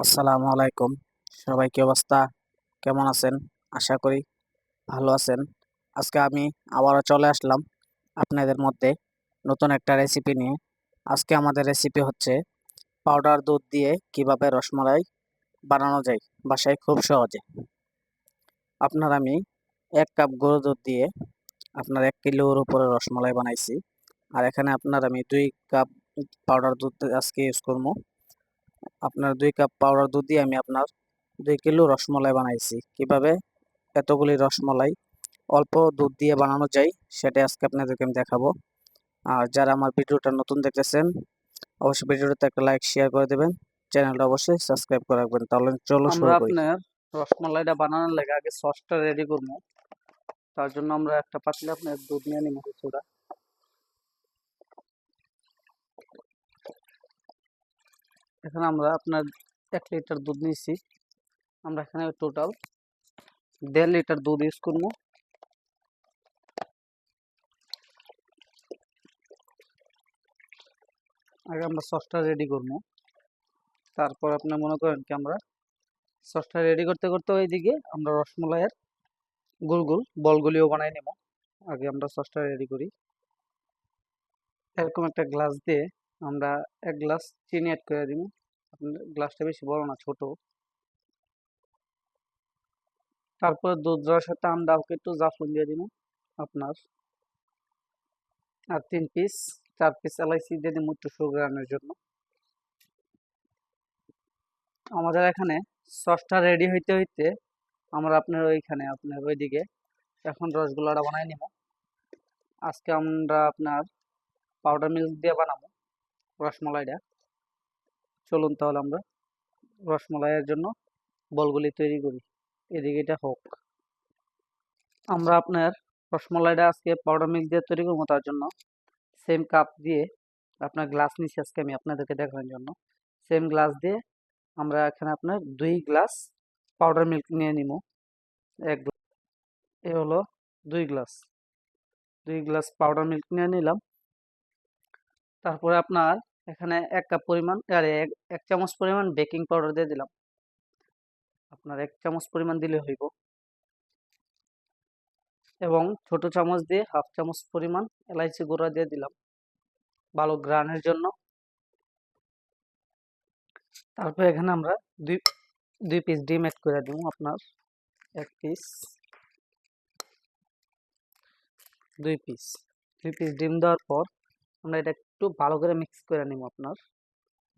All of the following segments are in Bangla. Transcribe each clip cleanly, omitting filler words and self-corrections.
আসসালামু আলাইকুম। সবাই কি অবস্থা? কেমন আছেন? আশা করি ভালো আছেন। আজকে আমি আবারও চলে আসলাম আপনাদের মধ্যে নতুন একটা রেসিপি নিয়ে। আজকে আমাদের রেসিপি হচ্ছে পাউডার দুধ দিয়ে কিভাবে রসমালাই বানানো যায় বাসায় খুব সহজে। আমি ১ কাপ গরুর দুধ দিয়ে ১ কিলোর উপরে রসমালাই বানাইছি। আর এখানে আমি ২ কাপ পাউডার দুধ আজকে ইউজ করবো। ২ কাপ পাউডার দুধ দিয়ে আমি ২ কিলো রসমালাই বানাইছি। কিভাবে এতগুলি রসমালাই অল্প দুধ দিয়ে বানানো যায় সেটাই আজকে আপনাদেরকে আমি দেখাবো। আর যারা আমার ভিডিওটা নতুন দেখতেছেন অবশ্যই ভিডিওটাতে একটা লাইক শেয়ার করে দেবেন। চ্যানেলটা অবশ্যই সাবস্ক্রাইব করে রাখবেন। তাহলে চলো আমরা শুরু করি। আপনার রসমালাইটা বানানোর লাগে আগে সসটা রেডি করবো। তার জন্য আমরা একটা পাতিলে আপনার দুধ নিয়ে নিব কিছুটা। এখানে আমরা আপনার 1 লিটার দুধ নিয়েছি। আমরা এখানে টোটাল 1.5 লিটার দুধ ইউজ করবো। আগে আমরা সসটা রেডি করবো। তারপর আপনি মনে করেন কি আমরা সসটা রেডি করতে করতে ওইদিকে আমরা রসমালাইয়ের গোল গোল বলগুলিও বানাই নেব। আগে আমরা সসটা রেডি করি। এরকম একটা গ্লাস দিয়ে আমরা 1 গ্লাস চিনি অ্যাড করে দিব। আপনার গ্লাসটা বেশি বড় না, ছোট। তারপরে দুধ দেওয়ার সাথে আমরা একটু জাফরান দিয়ে দিব আপনার। আর 4 পিস এলাইচি দিয়ে দিব একটু সুঘ্রাণের জন্য। আমাদের এখানে সসটা রেডি হইতে হইতে আমরা আপনার ওইদিকে এখন রসগোল্লাটা বানাই নিব। আজকে আমরা আপনার পাউডার মিল্ক দিয়ে বানাবো রসমালাইটা। চলুন তাহলে আমরা রসমালাইয়ের জন্য বলগুলি তৈরি করি। এদিকে এটা হোক। আমরা আপনার রসমালাইটা আজকে পাউডার মিল্ক দিয়ে তৈরি করবো। তার জন্য সেম কাপ দিয়ে আপনার গ্লাস নিচ্ছি আজকে আমি আপনাদেরকে দেখানোর জন্য। সেম গ্লাস দিয়ে আমরা এখানে আপনার 2 গ্লাস পাউডার মিল্ক নিয়ে নিব। এ হলো 2 গ্লাস পাউডার মিল্ক নিয়ে নিলাম। তারপরে আপনার এখানে 1 কাপ পরিমাণ আরে 1 চামচ পরিমাণ বেকিং পাউডার দিয়ে দিলাম। আপনার 1 চামচ পরিমাণ দিলে হইব। এবং ছোট চামচ দিয়ে 1/2 চামচ পরিমাণ এলাইচি গুঁড়া দিয়ে দিলাম ভালো ঘ্রাণের জন্য। তারপর এখানে আমরা দুই দুই পিস ডিম অ্যাড করে দিব আপনার। 1 পিস, 2 পিস, 2 পিস ডিম দেওয়ার পর আমরা এটা একটু ভালো করে মিক্স করে নিব আপনার।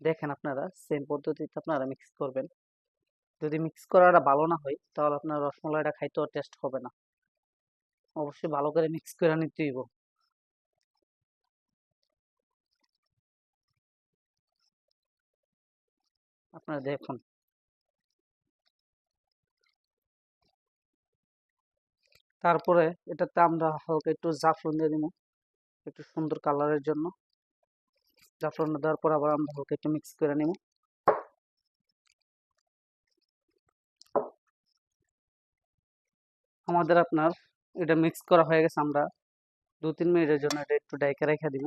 দেখেন আপনারা সেম পদ্ধতিতে আপনারা মিক্স করবেন। যদি মিক্স করাটা ভালো না হয় তাহলে আপনার রসমালাইটা খাইতেও টেস্ট হবে না। অবশ্যই ভালো করে মিক্স করে নিতে হইব। আপনারা দেখুন। তারপরে এটাতে আমরা হালকা একটু জাফরান দিয়ে দিব একটু সুন্দর কালারের জন্য। জাফরান দেওয়ার পর আবার আমরা হালকা একটু মিক্স করে নিব। আমাদের আপনার এটা মিক্স করা হয়ে গেছে। আমরা 2-3 মিনিটের জন্য এটা একটু ডাইকে রেখে দিব।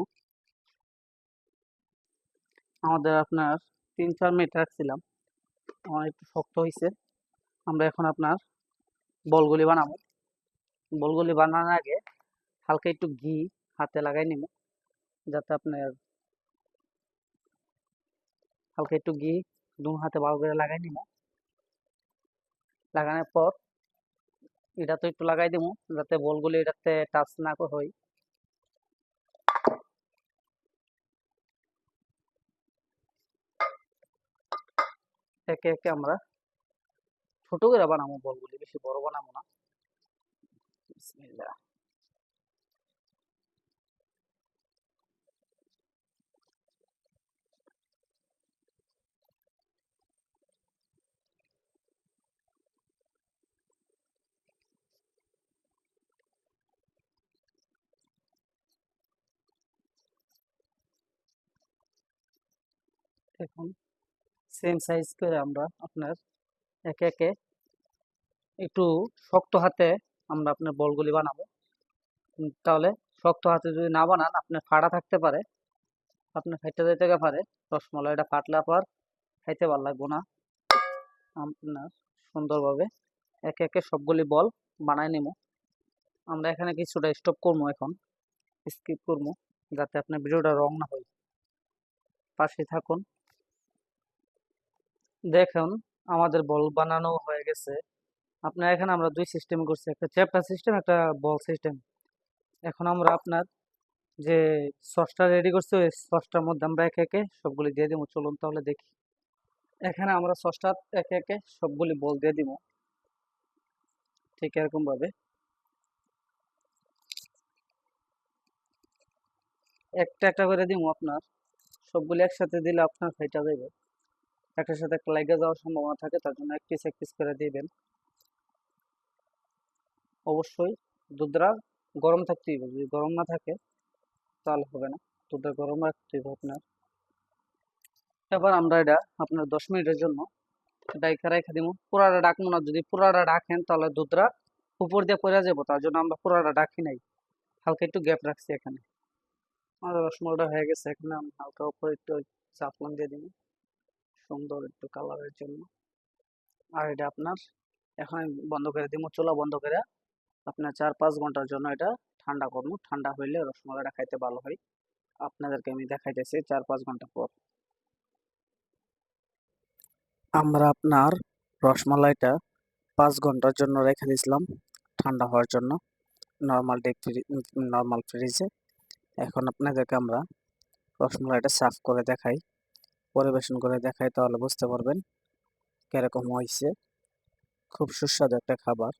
আমাদের আপনার 3-4 মিনিট রাখছিলাম। আমার একটু শক্ত হয়েছে। আমরা এখন আপনার বলগুলি বানাবো। বলগুলি বানানোর আগে হালকা একটু ঘি হাতে লাগাই নিব, যাতে আপনার হালকা একটু ঘি দু হাতে ভালো করে লাগাই নিব। লাগানোর পর এটা তো একটু লাগাই দিব যাতে বলগুলি এটাতে টাচ না হয়। একে একে আমরা ছোট করে বানাবো বলগুলি, বেশি বড় বানাবো না। বিসমিল্লাহ। এখন সেম সাইজ করে আমরা আপনার একে একে একটু শক্ত হাতে আমরা আপনার বলগুলি বানাবো। তাহলে শক্ত হাতে যদি না বানান আপনার ফাটা থাকতে পারে, আপনার ফাইটে যেতে পারে। রসমালাইটা ফাটলে আবার খাইতে ভালো লাগবো না। আপনার সুন্দরভাবে একে একে সবগুলি বল বানায় নেব। আমরা এখানে কিছুটা স্টপ করবো, এখন স্কিপ করবো, যাতে আপনার ভিডিওটা রং না হয়। পাশে থাকুন। দেখুন আমাদের বল বানানো হয়ে গেছে। আপনার এখানে আমরা দুই সিস্টেম করছি, একটা চ্যাপ্টার সিস্টেম, একটা বল সিস্টেম। এখন আমরা আপনার যে সসটা রেডি করছি ওই সসটার মধ্যে আমরা একে একে সবগুলি দিয়ে দিব। চলুন তাহলে দেখি। এখানে আমরা সসটা একে একে সবগুলি বল দিয়ে দিব, ঠিক এরকম ভাবে একটা একটা করে দিব। আপনার সবগুলি একসাথে দিলে আপনার ফাইটা যাবে, একটার সাথে একটা লাগা যাওয়ার সম্ভাবনা থাকে, তার জন্য এক পিস করে দিবেন। অবশ্যই দুধটা গরম থাকতেই হবে, যদি গরম না থাকে তাহলে হবে না। দুধটা গরম রাখতেই হবে আপনার। এবার আমরা এটা আপনার 10 মিনিটের জন্য ডাইকা রেখে দিব। পুরাটা ডাকবো না, যদি পুরাটা ডাকেন তাহলে দুধটা উপর দিয়ে পড়ে যাবো, তার জন্য আমরা পুরাটা ডাকি নাই, হালকা একটু গ্যাপ রাখছি এখানে। আমাদের রসমলাইটা হয়ে গেছে, এখানে আমি হালকা উপরে একটু জাফরান দিয়ে দিব, সুন্দর একটু কালারের জন্য। আর এটা আপনার এখন আমি বন্ধ করে দিব, চুলা বন্ধ করে আপনার 4-5 ঘন্টার জন্য এটা ঠান্ডা করবো। ঠান্ডা হইলে রসমলাইটা খাইতে ভালো হয়। আপনাদেরকে আমি দেখাইতেছি 4-5 ঘন্টা পর। আমরা আপনার রসমালাইটা 5 ঘন্টার জন্য রেখে দিয়েছিলাম ঠান্ডা হওয়ার জন্য নর্মাল ফ্রিজে। এখন আপনাদেরকে আমরা রসমালাইটা সার্ভ করে দেখাই, পরিবেশন করে দেখাই, তাহলে বুঝতে পারবেন কিরকম হয়েছে। খুব সুস্বাদু একটা খাবার,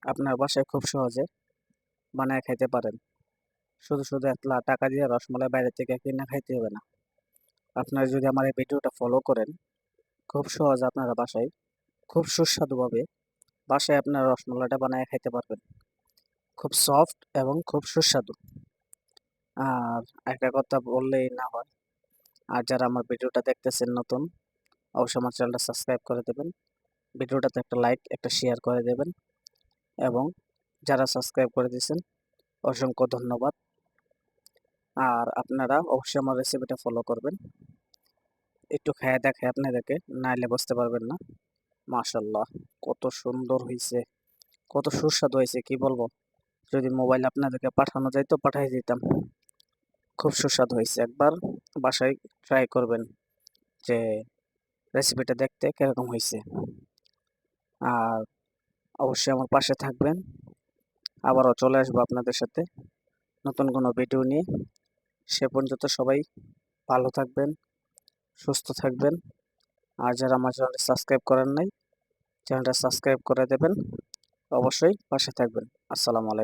আপনার বাসায় খুব সহজে বানায় খাইতে পারেন। শুধু শুধু এতলা টাকা দিয়ে রসমালাই বাইরে থেকে কিনে খাইতে হবে না। আপনারা যদি আমার এই ভিডিওটা ফলো করেন, খুব সহজ আপনারা বাসায় খুব সুস্বাদুভাবে বাসায় আপনারা রসমালাইটা বানায় খাইতে পারবেন। খুব সফট এবং খুব সুস্বাদু। আর একটা কথা বললেই না হয়, আর যারা আমার ভিডিওটা দেখতেছেন নতুন, অবশ্যই আমার চ্যানেলটা সাবস্ক্রাইব করে দেবেন, ভিডিওটাতে একটা লাইক একটা শেয়ার করে দেবেন, এবং যারা সাবস্ক্রাইব করে দিয়েছেন অসংখ্য ধন্যবাদ। আর আপনারা অবশ্যই আমার রেসিপিটা ফলো করবেন। একটু খেয়ে দেখে আপনাদেরকে, নাইলে বুঝতে পারবেন না। মাশাল্লাহ, কত সুন্দর হয়েছে, কত সুস্বাদু হয়েছে কি বলবো। যদি মোবাইল আপনাদেরকে পাঠানো যায় তো পাঠিয়ে দিতাম। খুব সুস্বাদু হয়েছে, একবার বাসায় ট্রাই করবেন যে রেসিপিটা দেখতে কিরকম হয়েছে। আর অবশ্যই আমার পাশে থাকবেন, আবারও চলে আসবো আপনাদের সাথে নতুন কোনো ভিডিও নিয়ে। সে পর্যন্ত সবাই ভালো থাকবেন, সুস্থ থাকবেন। আর যারা আমার চ্যানেলটা সাবস্ক্রাইব করেন নাই, চ্যানেলটা সাবস্ক্রাইব করে দেবেন, অবশ্যই পাশে থাকবেন। আসসালামু আলাইকুম।